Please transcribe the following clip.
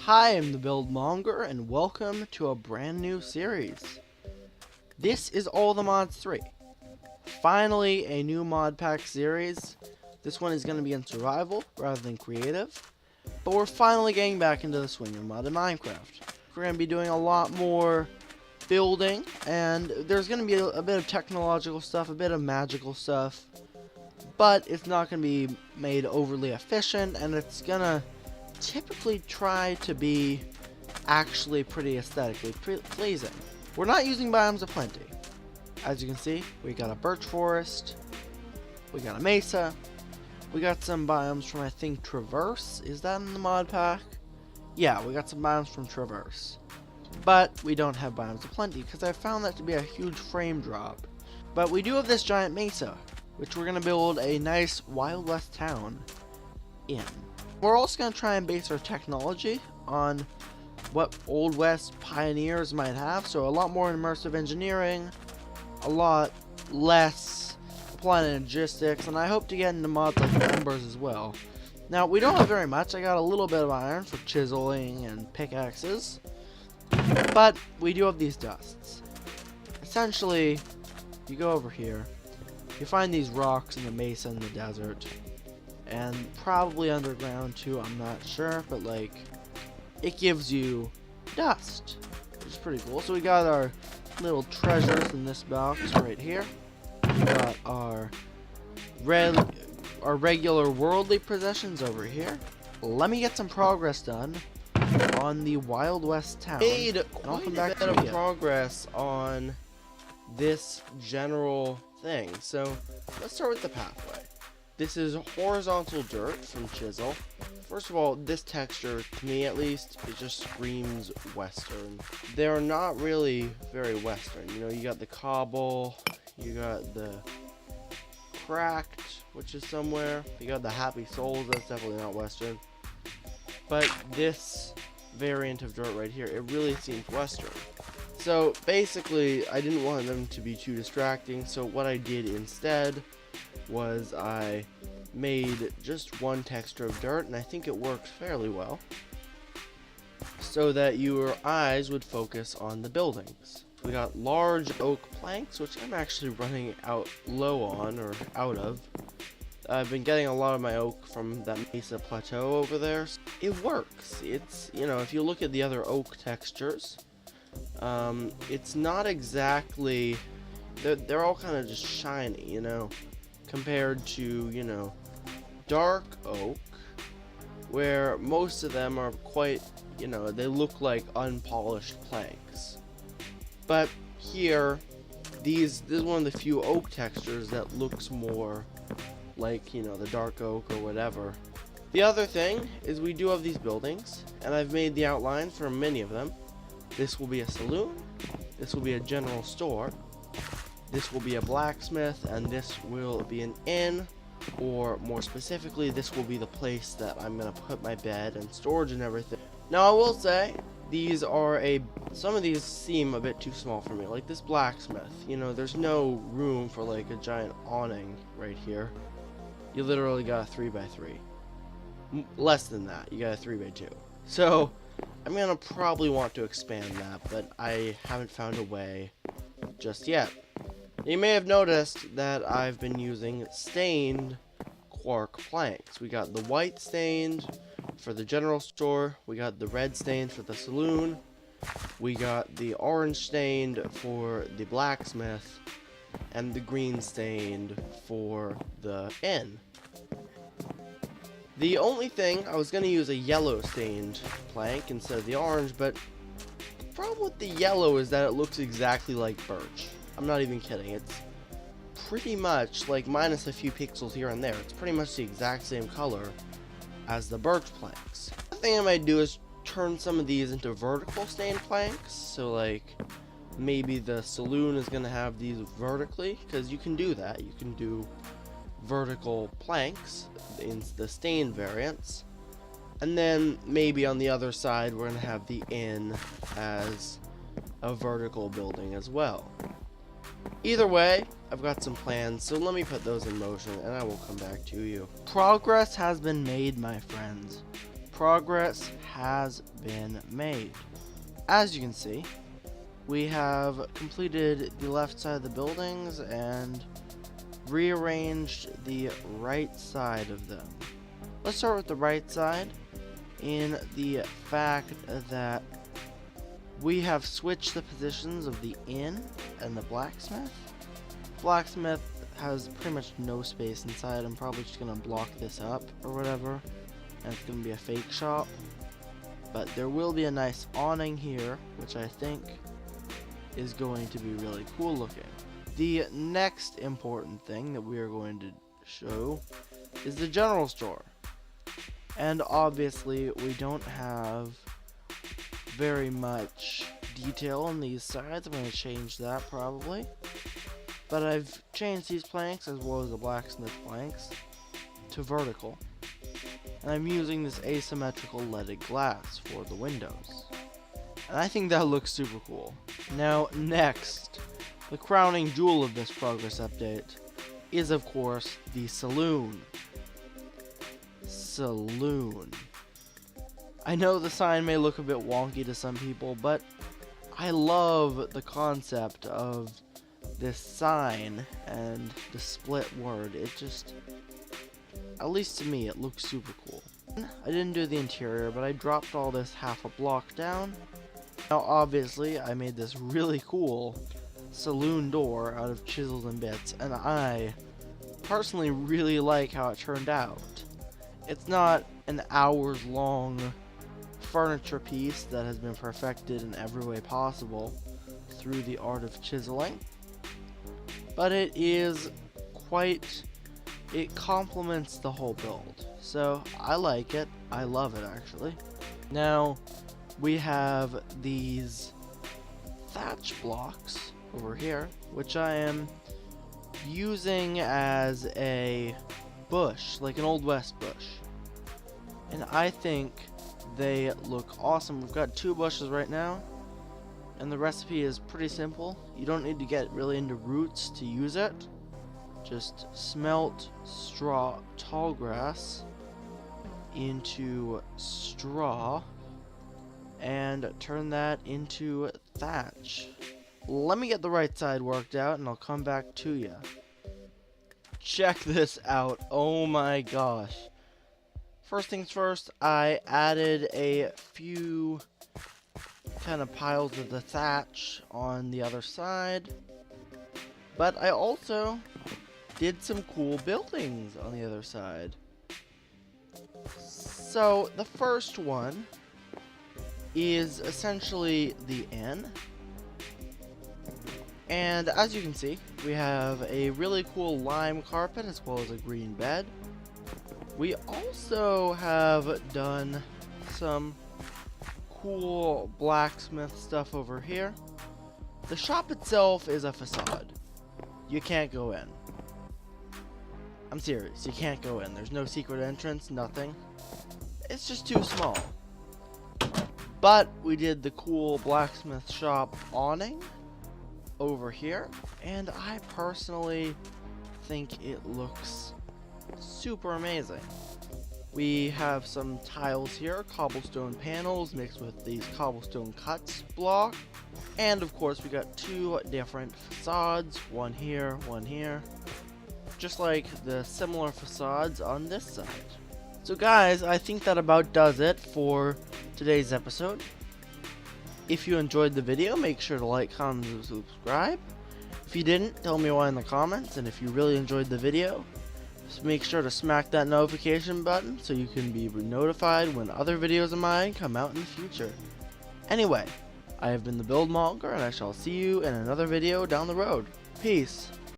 Hi, I'm the Buildmonger, and welcome to a brand new series. This is All the Mods 3. Finally, a new mod pack series. This one is going to be in survival rather than creative, but we're finally getting back into the swing of mod in Minecraft. We're going to be doing a lot more building, and there's going to be a bit of technological stuff, a bit of magical stuff, but it's not going to be made overly efficient, and it's going to typically try to be actually pretty aesthetically pleasing. We're not using biomes of plenty. As you can see, we got a birch forest, we got a mesa, we got some biomes from, I think, Traverse. Is that in the mod pack? Yeah, we got some biomes from Traverse. But we don't have biomes of plenty because I found that to be a huge frame drop. But we do have this giant mesa, which we're going to build a nice Wild West town in. We're also going to try and base our technology on what Old West pioneers might have, so a lot more immersive engineering, a lot less planet logistics, and I hope to get into mods like Embers as well. Now, we don't have very much. I got a little bit of iron for chiseling and pickaxes, but we do have these dusts. Essentially, you go over here, you find these rocks in the mesa in the desert, and probably underground too, I'm not sure, but like, it gives you dust, which is pretty cool. So we got our little treasures in this box right here. We got our regular worldly possessions over here. Let me get some progress done on the Wild West town. Made quite a bit of progress on this general thing. So let's start with the pathway. This is horizontal dirt from chisel. First of all, this texture, to me at least, it just screams Western. They're not really very Western. You know, you got the cobble, you got the cracked, which is somewhere. You got the happy souls, that's definitely not Western. But this variant of dirt right here, it really seems Western. So basically, I didn't want them to be too distracting, so what I did instead was I made just one texture of dirt, and I think it worked fairly well, so that your eyes would focus on the buildings. We got large oak planks, which I'm actually running out low on, or out of. I've been getting a lot of my oak from that Mesa Plateau over there. It works. It's, you know, if you look at the other oak textures, it's not exactly, they're all kind of just shiny, you know, compared to, you know, dark oak, where most of them are quite, you know, they look like unpolished planks. But here, this is one of the few oak textures that looks more like, you know, the dark oak or whatever. The other thing is we do have these buildings, and I've made the outlines for many of them. This will be a saloon, this will be a general store, this will be a blacksmith, and this will be an inn, or more specifically, this will be the place that I'm going to put my bed and storage and everything. Now, I will say, some of these seem a bit too small for me, like this blacksmith. You know, there's no room for like a giant awning right here. You literally got a 3x3. Less than that, you got a 3x2. So, I'm going to probably want to expand that, but I haven't found a way just yet. You may have noticed that I've been using stained quark planks. We got the white stained for the general store, we got the red stained for the saloon, we got the orange stained for the blacksmith, and the green stained for the inn. The only thing, I was going to use a yellow stained plank instead of the orange, but the problem with the yellow is that it looks exactly like birch. I'm not even kidding. It's pretty much, like, minus a few pixels here and there, it's pretty much the exact same color as the birch planks. The thing I might do is turn some of these into vertical stained planks. So, like, maybe the saloon is going to have these vertically, because you can do that. You can do vertical planks in the stained variants. And then maybe on the other side, we're going to have the inn as a vertical building as well. Either way, I've got some plans, so let me put those in motion and I will come back to you. Progress has been made, my friends. progress has been made. As you can see, we have completed the left side of the buildings and rearranged the right side of them. Let's start with the right side in the fact that we have switched the positions of the inn and the blacksmith. Blacksmith has pretty much no space inside. I'm probably just gonna block this up or whatever, and it's gonna be a fake shop. But there will be a nice awning here, which I think is going to be really cool looking. The next important thing that we are going to show is the general store. And obviously we don't have very much detail on these sides. I'm going to change that probably. But I've changed these planks as well as the blacksmith planks to vertical. And I'm using this asymmetrical leaded glass for the windows. And I think that looks super cool. Now next, the crowning jewel of this progress update is of course the saloon. I know the sign may look a bit wonky to some people, but I love the concept of this sign and the split word. It just, at least to me, it looks super cool. I didn't do the interior, but I dropped all this half a block down. Now obviously I made this really cool saloon door out of chisels and bits, and I personally really like how it turned out. It's not an hours long furniture piece that has been perfected in every way possible through the art of chiseling, but it is quite, it complements the whole build, so I like it. I love it actually. Now we have these thatch blocks over here, which I am using as a bush, like an Old West bush, and I think they look awesome. We've got 2 bushes right now, and the recipe is pretty simple. You don't need to get really into roots to use it. Just smelt straw, tall grass into straw and turn that into thatch. Let me get the right side worked out and I'll come back to you. Check this out. Oh my gosh. First things first, I added a few kind of piles of the thatch on the other side, but I also did some cool buildings on the other side. So the first one is essentially the inn, and as you can see, we have a really cool lime carpet as well as a green bed. We also have done some cool blacksmith stuff over here. The shop itself is a facade. You can't go in. I'm serious, you can't go in. There's no secret entrance, nothing. It's just too small. But we did the cool blacksmith shop awning over here, and I personally think it looks super amazing. We have some tiles here, cobblestone panels mixed with these cobblestone cuts block, and of course we got 2 different facades, one here, just like the similar facades on this side. So guys, I think that about does it for today's episode. If you enjoyed the video, make sure to like, comment, and subscribe. If you didn't, tell me why in the comments, and if you really enjoyed the video, just make sure to smack that notification button so you can be notified when other videos of mine come out in the future. Anyway, I have been the Buildmonger, and I shall see you in another video down the road. Peace.